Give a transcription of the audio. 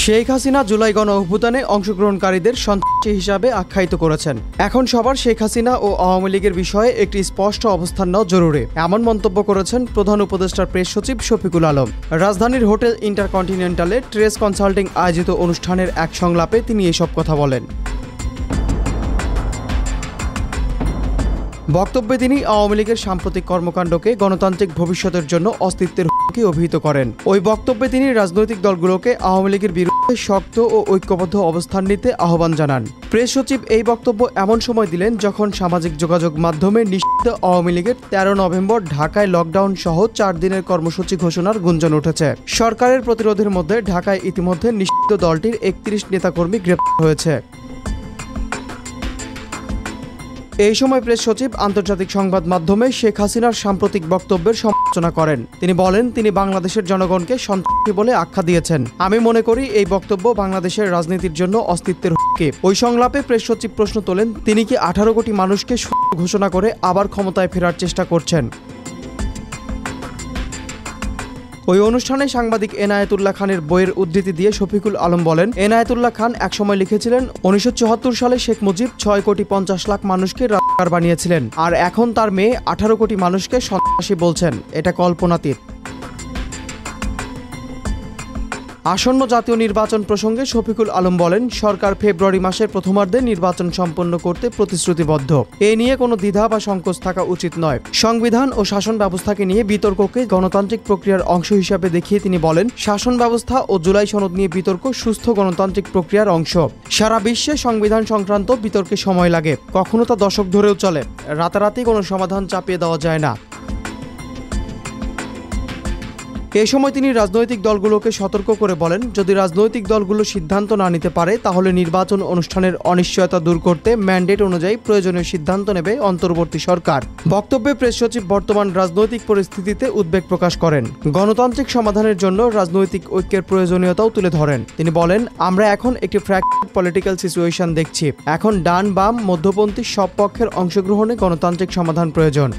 শেখ হাসিনা জুলাই গণ অভ্যুত্থানে অংশগ্রহণকারীদের সন্ত্রাসী হিসাবে আখ্যায়িত করেছেন। এখন সবার শেখ হাসিনা ও আওয়ামী লীগের বিষয়ে একটি স্পষ্ট অবস্থান নেওয়া জরুরি, এমন মন্তব্য করেছেন প্রধান উপদেষ্টার প্রেস সচিব শফিকুল আলম। রাজধানীর হোটেল ইন্টারকন্টিনেন্টালে ট্রেস কনসাল্টিং আয়োজিত অনুষ্ঠানের এক সংলাপে তিনি এসব কথা বলেন। বক্তব্যে তিনি আওয়ামী লীগের সাম্প্রতিক কর্মকাণ্ডকে গণতান্ত্রিক ভবিষ্যতের জন্য অস্তিত্বের হুমকি অভিহিত করেন। ওই বক্তব্যে তিনি রাজনৈতিক দলগুলোকে আওয়ামী লীগের বিরুদ্ধে শক্ত ও ঐক্যবদ্ধ অবস্থান নিতে আহ্বান জানান। প্রেস সচিব এই বক্তব্য এমন সময় দিলেন যখন সামাজিক যোগাযোগ মাধ্যমে নিষিদ্ধ আওয়ামী লীগের 13 নভেম্বর ঢাকায় লকডাউন সহ 4 দিনের কর্মসূচি ঘোষণার গুঞ্জন উঠেছে। সরকারের প্রতিরোধের মধ্যে ঢাকায় ইতিমধ্যে নিষিদ্ধ দলটির 31 নেতাকর্মী গ্রেপ্তার হয়েছে। এই সময় প্রেস সচিব আন্তর্জাতিক সংবাদ মাধ্যমে শেখ হাসিনার সাম্প্রতিক বক্তব্যের সমালোচনা করেন। তিনি বলেন, তিনি বাংলাদেশের জনগণকে সন্ত্রাসী বলে আখ্যা দিয়েছেন। আমি মনে করি এই বক্তব্য বাংলাদেশের রাজনীতির জন্য অস্তিত্বের হুমকি। ওই সংলাপে প্রেস সচিব প্রশ্ন তোলেন, তিনি কি 18 কোটি মানুষকে ঘোষণা করে আবার ক্ষমতায় ফেরার চেষ্টা করছেন? ওই অনুষ্ঠানে সাংবাদিক এনায়েতুল্লাহ খানের বইয়ের উদ্ধৃতি দিয়ে শফিকুল আলম বলেন, এনায়েতুল্লাহ খান একসময় লিখেছিলেন 1974 সালে শেখ মুজিব 6 কোটি 50 লাখ মানুষকে রাজাকার বানিয়েছিলেন, আর এখন তার মেয়ে 18 কোটি মানুষকে সন্ত্রাসী বলছেন। এটা কল্পনাতীত। আসন্ন জাতীয় নির্বাচন প্রসঙ্গে শফিকুল আলম বলেন, সরকার ফেব্রুয়ারি মাসের প্রথমার্ধে নির্বাচন সম্পন্ন করতে প্রতিশ্রুতিবদ্ধ। এ নিয়ে কোনো দ্বিধা বা সংকোচ থাকা উচিত নয়। সংবিধান ও শাসন ব্যবস্থাকে নিয়ে বিতর্ককে গণতান্ত্রিক প্রক্রিয়ার অংশ হিসাবে দেখিয়ে তিনি বলেন, শাসন ব্যবস্থা ও জুলাই সনদ নিয়ে বিতর্ক সুস্থ গণতান্ত্রিক প্রক্রিয়ার অংশ। সারা বিশ্বে সংবিধান সংক্রান্ত বিতর্কে সময় লাগে, কখনো তা দশক ধরেও চলে। রাতারাতি কোনো সমাধান চাপিয়ে দেওয়া যায় না। এ সময় তিনি রাজনৈতিক দলগুলোকে সতর্ক করে বলেন, যদি রাজনৈতিক দলগুলো সিদ্ধান্ত না নিতে পারে তাহলে নির্বাচন অনুষ্ঠানের অনিশ্চয়তা দূর করতে ম্যান্ডেট অনুযায়ী প্রয়োজনীয় সিদ্ধান্ত নেবে অন্তর্বর্তী সরকার। বক্তব্যে প্রেস সচিব বর্তমান রাজনৈতিক পরিস্থিতিতে উদ্বেগ প্রকাশ করেন। গণতান্ত্রিক সমাধানের জন্য রাজনৈতিক ঐক্যের প্রয়োজনীয়তাও তুলে ধরেন। তিনি বলেন, আমরা এখন একটি ফ্র্যাকচার্ড পলিটিক্যাল সিচুয়েশন দেখছি। এখন ডান বাম মধ্যপন্থী সব পক্ষের অংশগ্রহণে গণতান্ত্রিক সমাধান প্রয়োজন।